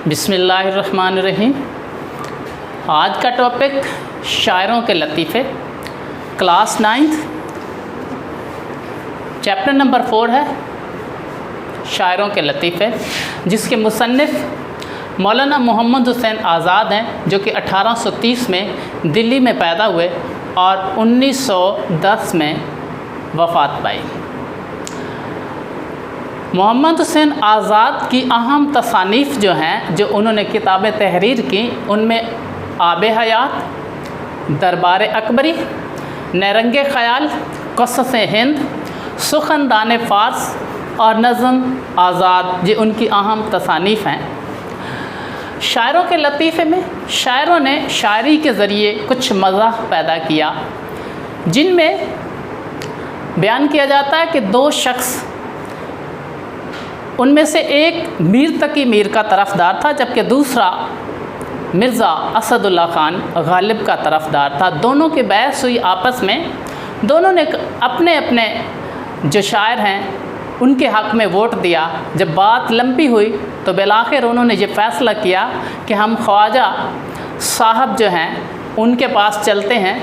बिस्मिल्लाहिर्रहमानिर्रहीम। आज का टॉपिक शायरों के लतीफ़े, क्लास 9th, चैप्टर नंबर 4 है शायरों के लतीफ़े, जिसके मुसन्निफ़ मौलाना मोहम्मद हुसैन आज़ाद हैं, जो कि 1830 में दिल्ली में पैदा हुए और 1910 में वफ़ात पाई। मोहम्मद हुसैन आज़ाद की अहम तसानीफ़ जो हैं, जो उन्होंने किताबें तहरीर की, उनमें आबे हयात, दरबार अकबरी, नरंगे ख़याल, क़सस हिंद, सुखनदान फ़ारस और नज़्म आज़ाद, ये उनकी अहम तसानीफ़ हैं। शायरों के लतीफ़े में शायरों ने शायरी के ज़रिए कुछ मज़ाह पैदा किया, जिनमें बयान किया जाता है कि दो शख्स, उनमें से एक मीर तकी मीर का तरफ़दार था, जबकि दूसरा मिर्ज़ा असदुल्ला ख़ान गालिब का तरफ़दार था। दोनों की बहस हुई आपस में। दोनों ने अपने अपने जो शायर हैं उनके हक़ में वोट दिया। जब बात लंबी हुई तो बिलाखिर उन्होंने ये फ़ैसला किया कि हम ख्वाजा साहब जो हैं उनके पास चलते हैं,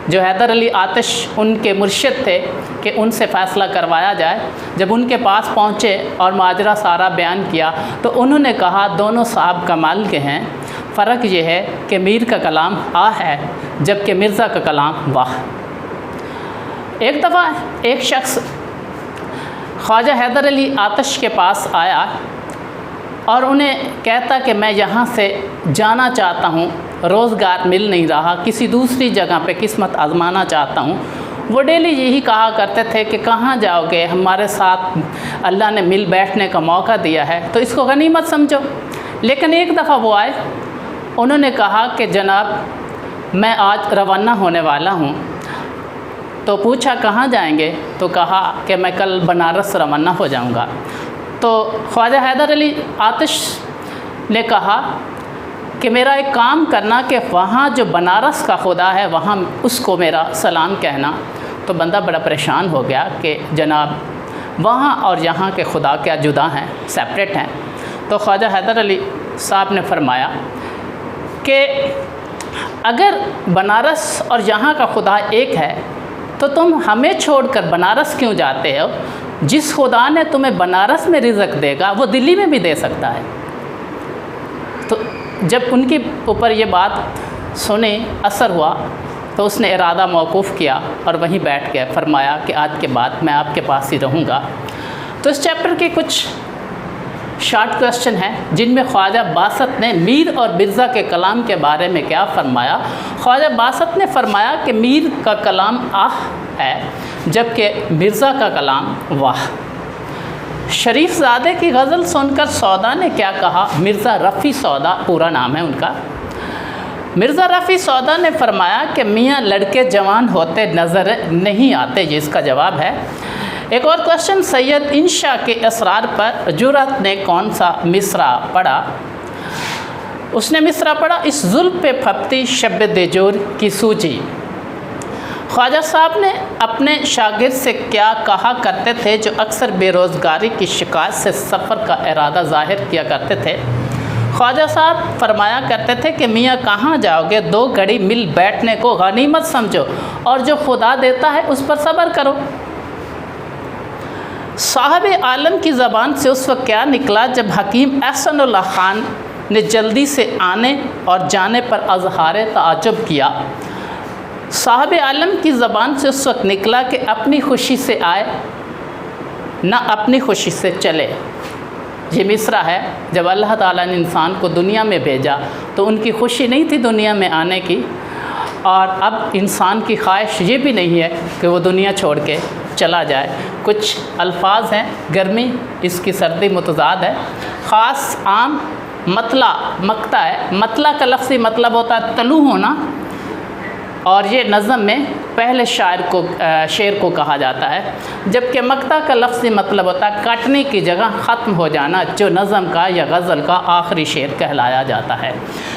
जो हैदर अली आतिश उनके मुर्शिद थे, कि उनसे फ़ैसला करवाया जाए। जब उनके पास पहुँचे और माजरा सारा बयान किया तो उन्होंने कहा दोनों साहब कमाल के हैं, फ़र्क ये है कि मीर का कलाम आ है जबकि मिर्ज़ा का कलाम वाह। एक दफ़ा एक शख्स ख्वाजा हैदर अली आतिश के पास आया और उन्हें कहता कि मैं यहाँ से जाना चाहता हूँ, रोज़गार मिल नहीं रहा, किसी दूसरी जगह पे किस्मत आज़माना चाहता हूँ। वो डेली यही कहा करते थे कि कहाँ जाओगे, हमारे साथ अल्लाह ने मिल बैठने का मौका दिया है तो इसको गनीमत समझो। लेकिन एक दफ़ा वो आए, उन्होंने कहा कि जनाब मैं आज रवाना होने वाला हूँ। तो पूछा कहाँ जाएंगे, तो कहा कि मैं कल बनारस रवाना हो जाऊँगा। तो ख्वाजा हैदर अली आतिश ने कहा कि मेरा एक काम करना कि वहाँ जो बनारस का खुदा है वहाँ उसको मेरा सलाम कहना। तो बंदा बड़ा परेशान हो गया कि जनाब वहाँ और यहाँ के खुदा क्या जुदा हैं, सेपरेट हैं। तो ख्वाजा हैदर अली साहब ने फरमाया कि अगर बनारस और यहाँ का खुदा एक है तो तुम हमें छोड़कर बनारस क्यों जाते हो? जिस खुदा ने तुम्हें बनारस में रिज़्क़ देगा वो दिल्ली में भी दे सकता है। तो जब उनके ऊपर ये बात सुने, असर हुआ, तो उसने इरादा मौकूफ़ किया और वहीं बैठ गया। फरमाया कि आज के बाद मैं आपके पास ही रहूँगा। तो इस चैप्टर के कुछ शॉर्ट क्वेश्चन हैं जिनमें ख्वाजा बासत ने मीर और मिर्ज़ा के कलाम के बारे में क्या फ़रमाया। ख्वाजा बासत ने फ़रमाया कि मीर का कलाम आह है जबकि मिर्ज़ा का कलाम वाह। शरीफ ज़ादे की गज़ल सुनकर सौदा ने क्या कहा। मिर्ज़ा रफ़ी सौदा पूरा नाम है उनका। मिर्ज़ा रफ़ी सौदा ने फरमाया कि मियाँ लड़के जवान होते नज़र नहीं आते, ये इसका जवाब है। एक और क्वेश्चन, सैयद इंशा के असरार पर जुरत ने कौन सा मिसरा पढ़ा। उसने मिसरा पढ़ा, इस जुल्फ़ पे फपती शब देजोर की सूजी। ख्वाजा साहब ने अपने शागिर्द से क्या कहा करते थे जो अक्सर बेरोज़गारी की शिकायत से सफ़र का इरादा ज़ाहिर किया करते थे। ख्वाजा साहब फरमाया करते थे कि मियाँ कहाँ जाओगे, दो घड़ी मिल बैठने को गनीमत समझो और जो खुदा देता है उस पर सब्र करो। साहब आलम की ज़बान से उस वक्त क्या निकला जब हकीम एहसनुल्लाह ख़ान ने जल्दी से आने और जाने पर अज़हार ताज्जुब किया। साहब आलम की ज़बान से उस वक्त निकला कि अपनी खुशी से आए ना अपनी खुशी से चले। ये मिसरा है, जब अल्लाह ताला ने इंसान को दुनिया में भेजा तो उनकी खुशी नहीं थी दुनिया में आने की, और अब इंसान की ख्वाहिश ये भी नहीं है कि वो दुनिया छोड़ के चला जाए। कुछ अल्फाज हैं, गर्मी इसकी सर्दी मुतज़ाद है, ख़ास आम मतला मक्ता है। मतला का लफ्ज़ी मतलब होता है तलू होना, और ये नज़म में पहले शेर को कहा जाता है, जबकि मक्ता का लफ्ज़ी मतलब होता है काटने की जगह ख़त्म हो जाना, जो नज़म का या गज़ल का आखिरी शेर कहलाया जाता है,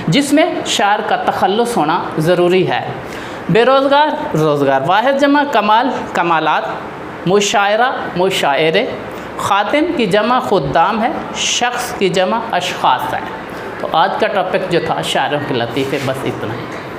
जिसमें शायर का तखल्लुस होना ज़रूरी है। बेरोज़गार रोज़गार, वाहिद जमा कमाल कमालात, मुशायरा मुशायरे, خاتم کی جمع خدام ہے، شخص کی جمع اشخاص ہے۔ تو آج کا ٹاپک جو تھا شاعروں کے لطیفے، بس اتنا ہی۔